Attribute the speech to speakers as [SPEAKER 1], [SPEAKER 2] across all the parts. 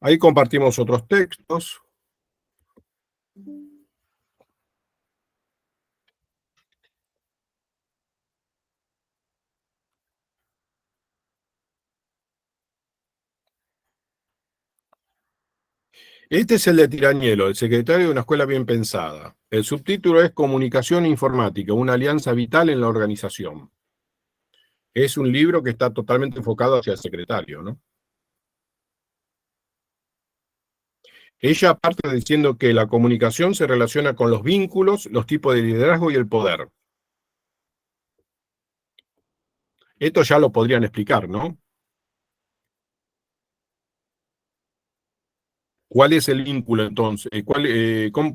[SPEAKER 1] Ahí compartimos otros textos. Este es el de Tiranielo, el secretario de una escuela bien pensada. El subtítulo es Comunicación Informática, una alianza vital en la organización. Es un libro que está totalmente enfocado hacia el secretario, ¿no? Ella parte diciendo que la comunicación se relaciona con los vínculos, los tipos de liderazgo y el poder. Esto ya lo podrían explicar, ¿no? ¿Cuál es el vínculo entonces?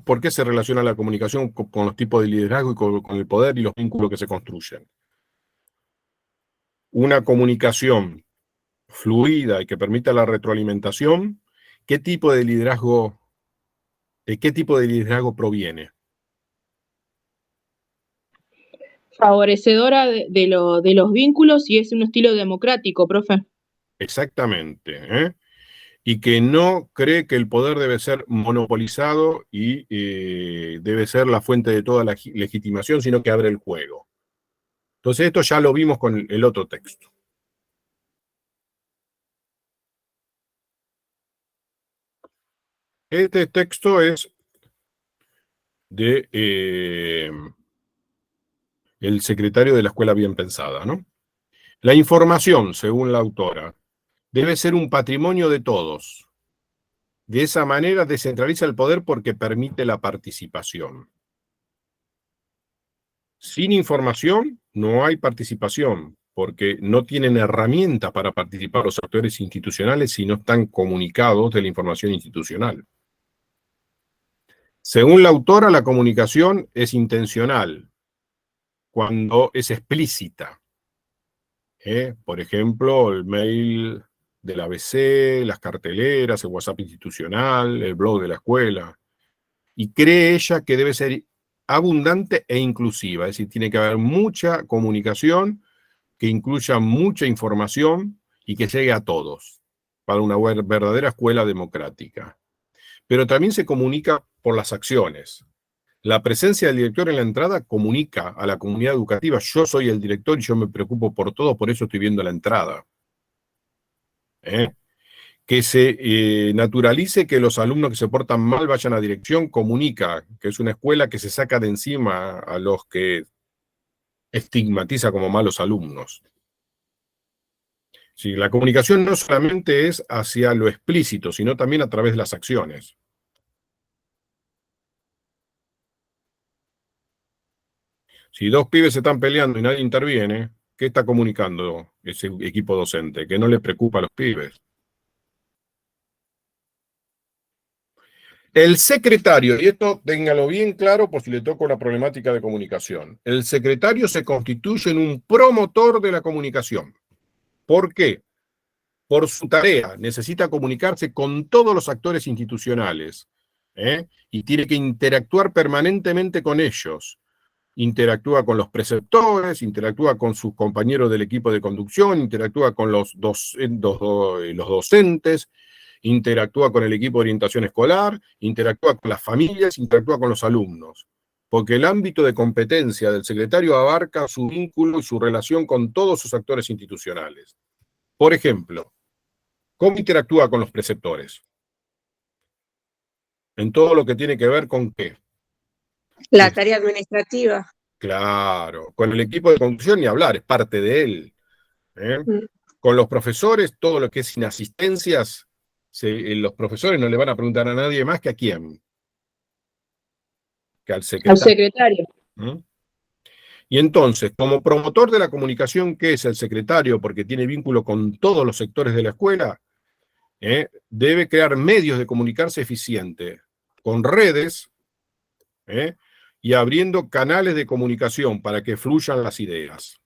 [SPEAKER 1] ¿Por qué se relaciona la comunicación con los tipos de liderazgo y con el poder y los vínculos que se construyen? Una comunicación fluida y que permita la retroalimentación, ¿de qué tipo de liderazgo proviene?
[SPEAKER 2] Favorecedora de los vínculos y es un estilo democrático, profe.
[SPEAKER 1] Exactamente, ¿eh? Y que no cree que el poder debe ser monopolizado y debe ser la fuente de toda la legitimación, sino que abre el juego. Entonces esto ya lo vimos con el otro texto. Este texto es de el secretario de la escuela bien pensada, ¿no? La información, según la autora, debe ser un patrimonio de todos. De esa manera descentraliza el poder porque permite la participación. Sin información no hay participación, porque no tienen herramientas para participar los actores institucionales si no están comunicados de la información institucional. Según la autora, la comunicación es intencional cuando es explícita. Por ejemplo, el mail del ABC, las carteleras, el WhatsApp institucional, el blog de la escuela. Y cree ella que debe ser abundante e inclusiva, es decir, tiene que haber mucha comunicación que incluya mucha información y que llegue a todos, para una verdadera escuela democrática. Pero también se comunica por las acciones. La presencia del director en la entrada comunica a la comunidad educativa, yo soy el director y yo me preocupo por todo, por eso estoy viendo la entrada. Que se naturalice que los alumnos que se portan mal vayan a dirección, comunica que es una escuela que se saca de encima a los que estigmatiza como malos alumnos. Sí, la comunicación no solamente es hacia lo explícito, sino también a través de las acciones. Si dos pibes se están peleando y nadie interviene, ¿qué está comunicando ese equipo docente? Que no le preocupa a los pibes. El secretario, y esto téngalo bien claro por si le toca una problemática de comunicación, el secretario se constituye en un promotor de la comunicación. ¿Por qué? Por su tarea, necesita comunicarse con todos los actores institucionales, y tiene que interactuar permanentemente con ellos. Interactúa con los preceptores, interactúa con sus compañeros del equipo de conducción, interactúa con los docentes, interactúa con el equipo de orientación escolar, interactúa con las familias, interactúa con los alumnos. Porque el ámbito de competencia del secretario abarca su vínculo y su relación con todos sus actores institucionales. Por ejemplo, ¿cómo interactúa con los preceptores? En todo lo que tiene que ver con ¿qué?
[SPEAKER 3] La tarea administrativa.
[SPEAKER 1] Claro, con el equipo de conducción ni hablar, es parte de él. Con los profesores, todo lo que es sin asistencias, los profesores no le van a preguntar a nadie más que a quién. Que al secretario.
[SPEAKER 2] Al secretario.
[SPEAKER 1] Y entonces, como promotor de la comunicación, ¿qué es el secretario? Porque tiene vínculo con todos los sectores de la escuela, debe crear medios de comunicarse eficiente, con redes, y abriendo canales de comunicación para que fluyan las ideas.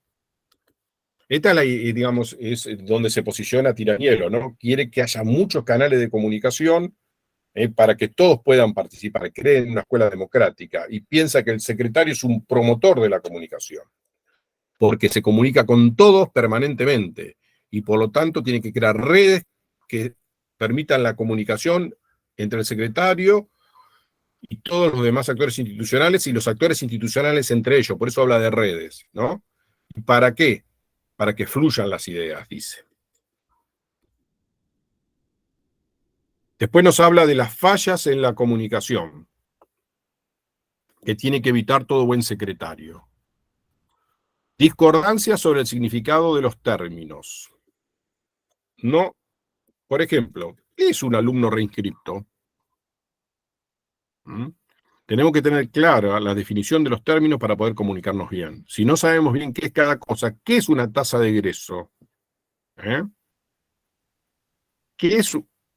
[SPEAKER 1] Esta es digamos, es donde se posiciona Tiranielo, ¿no? Quiere que haya muchos canales de comunicación para que todos puedan participar, cree en una escuela democrática y piensa que el secretario es un promotor de la comunicación, porque se comunica con todos permanentemente y por lo tanto tiene que crear redes que permitan la comunicación entre el secretario y todos los demás actores institucionales y los actores institucionales entre ellos. Por eso habla de redes, ¿no? ¿Para qué? Para que fluyan las ideas, dice. Después nos habla de las fallas en la comunicación, que tiene que evitar todo buen secretario. Discordancia sobre el significado de los términos. No, por ejemplo, ¿qué es un alumno reinscripto? Tenemos que tener clara la definición de los términos para poder comunicarnos bien. Si no sabemos bien qué es cada cosa, ¿qué es una tasa de egreso? ¿Qué es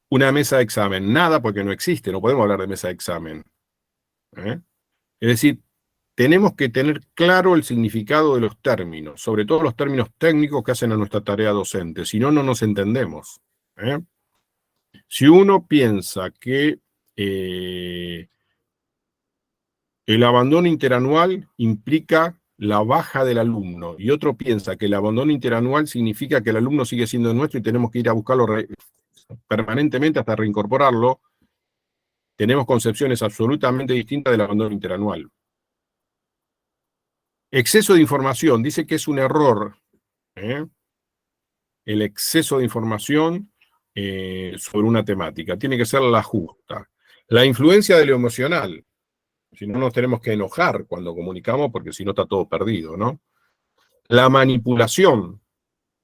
[SPEAKER 1] una mesa de examen? Nada, porque no existe, no podemos hablar de mesa de examen. Es decir, tenemos que tener claro el significado de los términos, sobre todo los términos técnicos que hacen a nuestra tarea docente, si no, no nos entendemos. Si uno piensa que el abandono interanual implica la baja del alumno y otro piensa que el abandono interanual significa que el alumno sigue siendo nuestro y tenemos que ir a buscarlo permanentemente hasta reincorporarlo, tenemos concepciones absolutamente distintas del abandono interanual. Exceso de información, dice que es un error, el exceso de información sobre una temática, tiene que ser la justa. La influencia de lo emocional, si no nos tenemos que enojar cuando comunicamos porque si no está todo perdido, ¿no? La manipulación,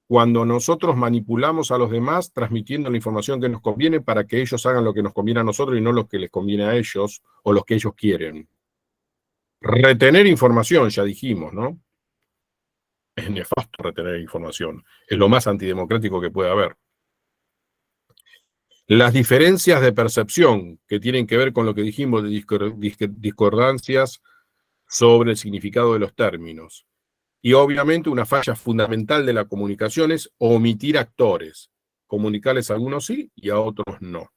[SPEAKER 1] cuando nosotros manipulamos a los demás transmitiendo la información que nos conviene para que ellos hagan lo que nos conviene a nosotros y no lo que les conviene a ellos o lo que ellos quieren. Retener información, ya dijimos, ¿no? Es nefasto retener información. Es lo más antidemocrático que puede haber. Las diferencias de percepción que tienen que ver con lo que dijimos de discordancias sobre el significado de los términos. Y obviamente una falla fundamental de la comunicación es omitir actores. Comunicarles a algunos sí y a otros no.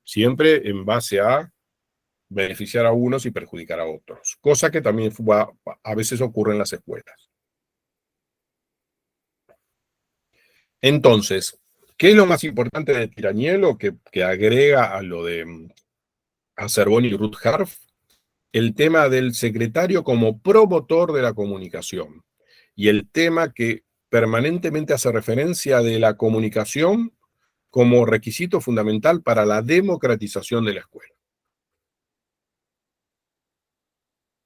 [SPEAKER 1] Siempre en base a beneficiar a unos y perjudicar a otros. Cosa que también a veces ocurre en las escuelas. Entonces, ¿qué es lo más importante de Tiranielo que agrega a lo de Cervoni y Ruth Harff? El tema del secretario como promotor de la comunicación y el tema que permanentemente hace referencia de la comunicación como requisito fundamental para la democratización de la escuela.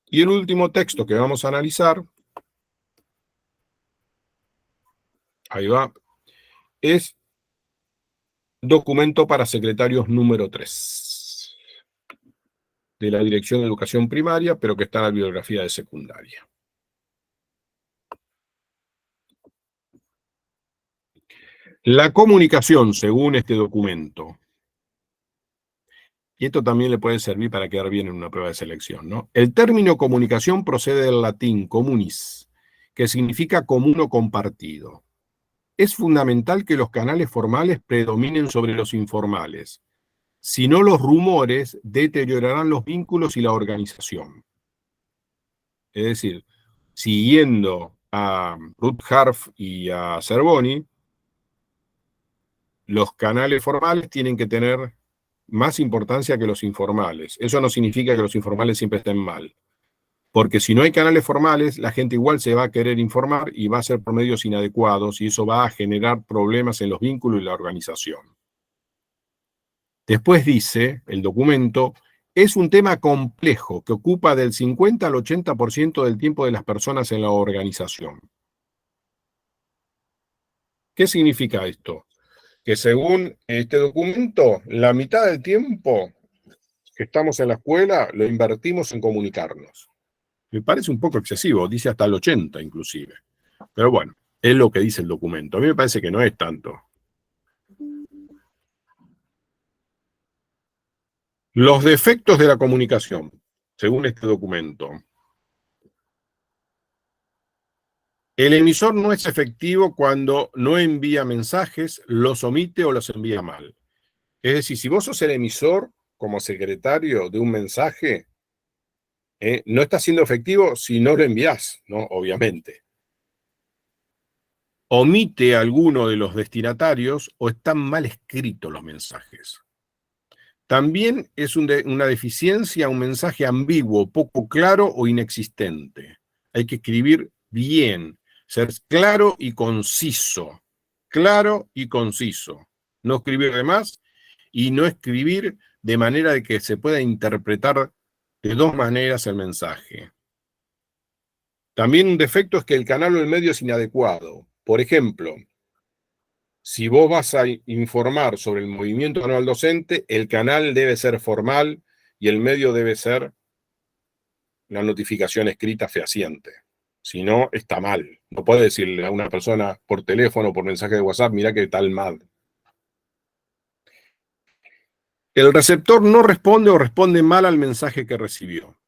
[SPEAKER 1] Y el último texto que vamos a analizar, ahí va, es documento para secretarios número 3 de la Dirección de Educación Primaria, pero que está en la bibliografía de secundaria. La comunicación, según este documento, y esto también le puede servir para quedar bien en una prueba de selección, ¿no? El término comunicación procede del latín communis, que significa común o compartido. Es fundamental que los canales formales predominen sobre los informales. Si no, los rumores deteriorarán los vínculos y la organización. Es decir, siguiendo a Ruth Harff y a Cervoni, los canales formales tienen que tener más importancia que los informales. Eso no significa que los informales siempre estén mal. Porque si no hay canales formales, la gente igual se va a querer informar y va a ser por medios inadecuados y eso va a generar problemas en los vínculos y la organización. Después dice el documento, es un tema complejo que ocupa del 50 al 80% del tiempo de las personas en la organización. ¿Qué significa esto? Que según este documento, la mitad del tiempo que estamos en la escuela lo invertimos en comunicarnos. Me parece un poco excesivo, dice hasta el 80 inclusive. Pero bueno, es lo que dice el documento. A mí me parece que no es tanto. Los defectos de la comunicación, según este documento. El emisor no es efectivo cuando no envía mensajes, los omite o los envía mal. Es decir, si vos sos el emisor como secretario de un mensaje, no está siendo efectivo si no lo envías, ¿no? Obviamente. omite alguno de los destinatarios o están mal escritos los mensajes. También es una deficiencia un mensaje ambiguo, poco claro o inexistente. Hay que escribir bien, ser claro y conciso. Claro y conciso. No escribir de más y no escribir de manera de que se pueda interpretar de dos maneras el mensaje. También un defecto es que el canal o el medio es inadecuado. Por ejemplo, si vos vas a informar sobre el movimiento anual docente, el canal debe ser formal y el medio debe ser la notificación escrita fehaciente. Si no, está mal. No puede decirle a una persona por teléfono o por mensaje de WhatsApp, mira que tal mal. El receptor no responde o responde mal al mensaje que recibió.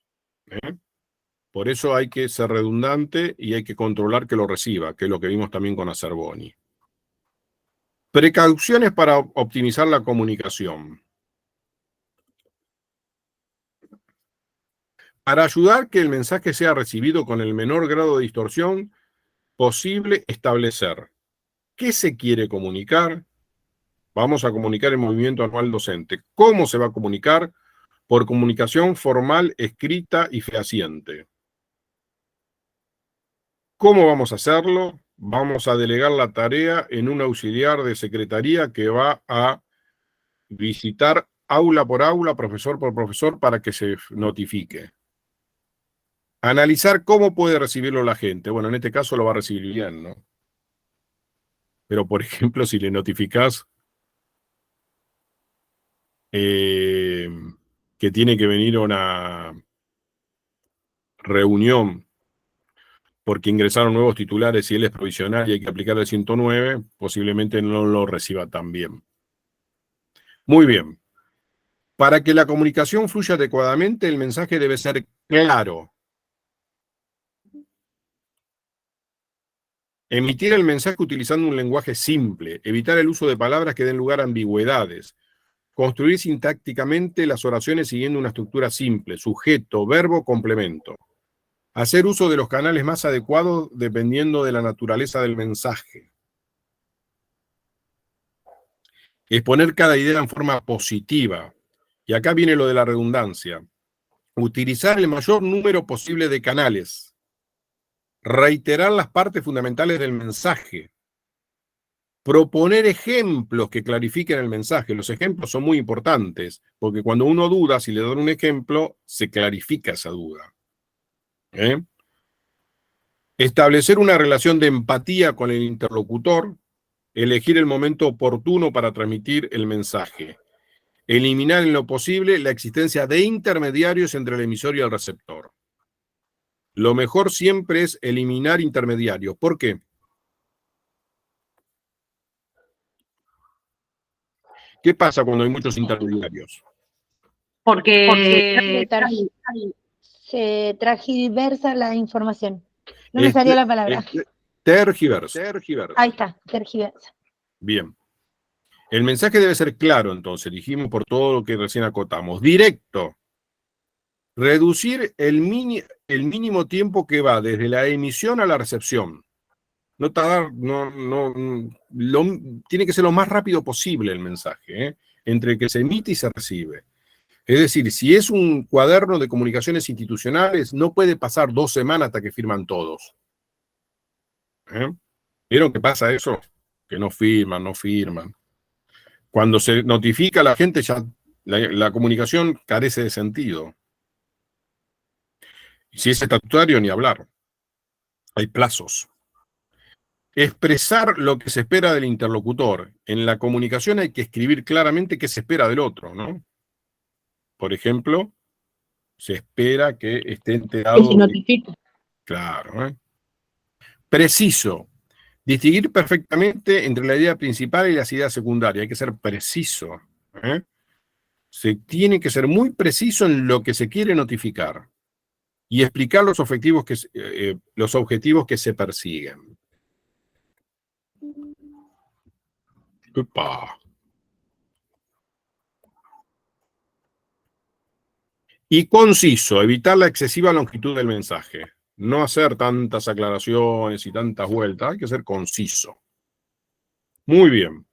[SPEAKER 1] Por eso hay que ser redundante y hay que controlar que lo reciba, que es lo que vimos también con Acerboni. Precauciones para optimizar la comunicación. Para ayudar que el mensaje sea recibido con el menor grado de distorsión posible, establecer qué se quiere comunicar. Vamos a comunicar el movimiento anual docente. ¿Cómo se va a comunicar? Por comunicación formal, escrita y fehaciente. ¿Cómo vamos a hacerlo? Vamos a delegar la tarea en un auxiliar de secretaría que va a visitar aula por aula, profesor por profesor, para que se notifique. Analizar cómo puede recibirlo la gente. Bueno, en este caso lo va a recibir bien, ¿no? Pero, por ejemplo, si le notificás que tiene que venir a una reunión porque ingresaron nuevos titulares y él es provisional y hay que aplicar el 109, posiblemente no lo reciba tan bien. Muy bien. Para que la comunicación fluya adecuadamente, el mensaje debe ser claro. Emitir el mensaje utilizando un lenguaje simple, evitar el uso de palabras que den lugar a ambigüedades, construir sintácticamente las oraciones siguiendo una estructura simple, sujeto, verbo, complemento. Hacer uso de los canales más adecuados dependiendo de la naturaleza del mensaje. Exponer cada idea en forma positiva. Y acá viene lo de la redundancia. Utilizar el mayor número posible de canales. Reiterar las partes fundamentales del mensaje. Proponer ejemplos que clarifiquen el mensaje. Los ejemplos son muy importantes, porque cuando uno duda, si le dan un ejemplo, se clarifica esa duda. Establecer una relación de empatía con el interlocutor. Elegir el momento oportuno para transmitir el mensaje. Eliminar en lo posible la existencia de intermediarios entre el emisor y el receptor. Lo mejor siempre es eliminar intermediarios. ¿Por qué? ¿Qué pasa cuando hay muchos intermediarios?
[SPEAKER 4] Porque se transgiversa la información. No me salía la palabra.
[SPEAKER 1] Tergiversa.
[SPEAKER 4] Ahí está, tergiversa.
[SPEAKER 1] Bien. El mensaje debe ser claro, entonces, dijimos por todo lo que recién acotamos. Directo. Reducir el mínimo tiempo que va desde la emisión a la recepción. No tardar, tiene que ser lo más rápido posible el mensaje, entre que se emite y se recibe. Es decir, si es un cuaderno de comunicaciones institucionales, no puede pasar 2 semanas hasta que firman todos. ¿Vieron qué pasa eso? Que no firman. Cuando se notifica a la gente, ya la comunicación carece de sentido. Y si es estatutario, ni hablar. Hay plazos. Expresar lo que se espera del interlocutor. En la comunicación hay que escribir claramente qué se espera del otro, ¿no? Por ejemplo, se espera que esté enterado.
[SPEAKER 2] Que se notifique.
[SPEAKER 1] Claro. Preciso. Distinguir perfectamente entre la idea principal y las ideas secundarias. Hay que ser preciso. Se tiene que ser muy preciso en lo que se quiere notificar y explicar los objetivos que se persiguen. ¡Epa! Y conciso, evitar la excesiva longitud del mensaje. No hacer tantas aclaraciones y tantas vueltas, hay que ser conciso. Muy bien.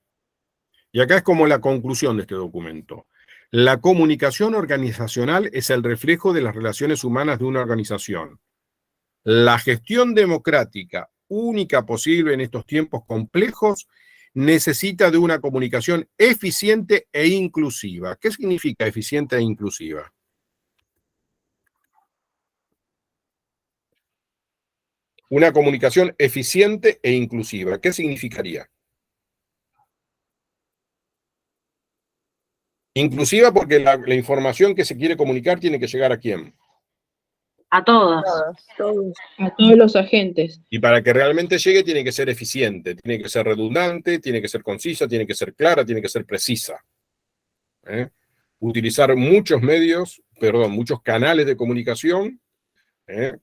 [SPEAKER 1] Y acá es como la conclusión de este documento. La comunicación organizacional es el reflejo de las relaciones humanas de una organización. La gestión democrática, única posible en estos tiempos complejos, necesita de una comunicación eficiente e inclusiva. ¿Qué significa eficiente e inclusiva? Una comunicación eficiente e inclusiva. ¿Qué significaría? Inclusiva porque la información que se quiere comunicar tiene que llegar ¿a quién?
[SPEAKER 5] A todos.
[SPEAKER 3] Todos.
[SPEAKER 2] A todos los agentes.
[SPEAKER 1] Y para que realmente llegue tiene que ser eficiente, tiene que ser redundante, tiene que ser concisa, tiene que ser clara, tiene que ser precisa. Utilizar muchos medios, perdón, muchos canales de comunicación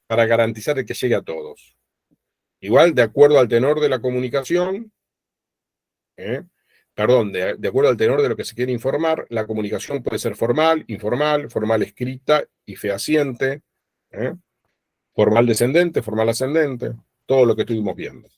[SPEAKER 1] para garantizar que llegue a todos. Igual, de acuerdo al tenor de la comunicación, perdón, de acuerdo al tenor de lo que se quiere informar, la comunicación puede ser formal, informal, formal escrita y fehaciente, formal descendente, formal ascendente, todo lo que estuvimos viendo.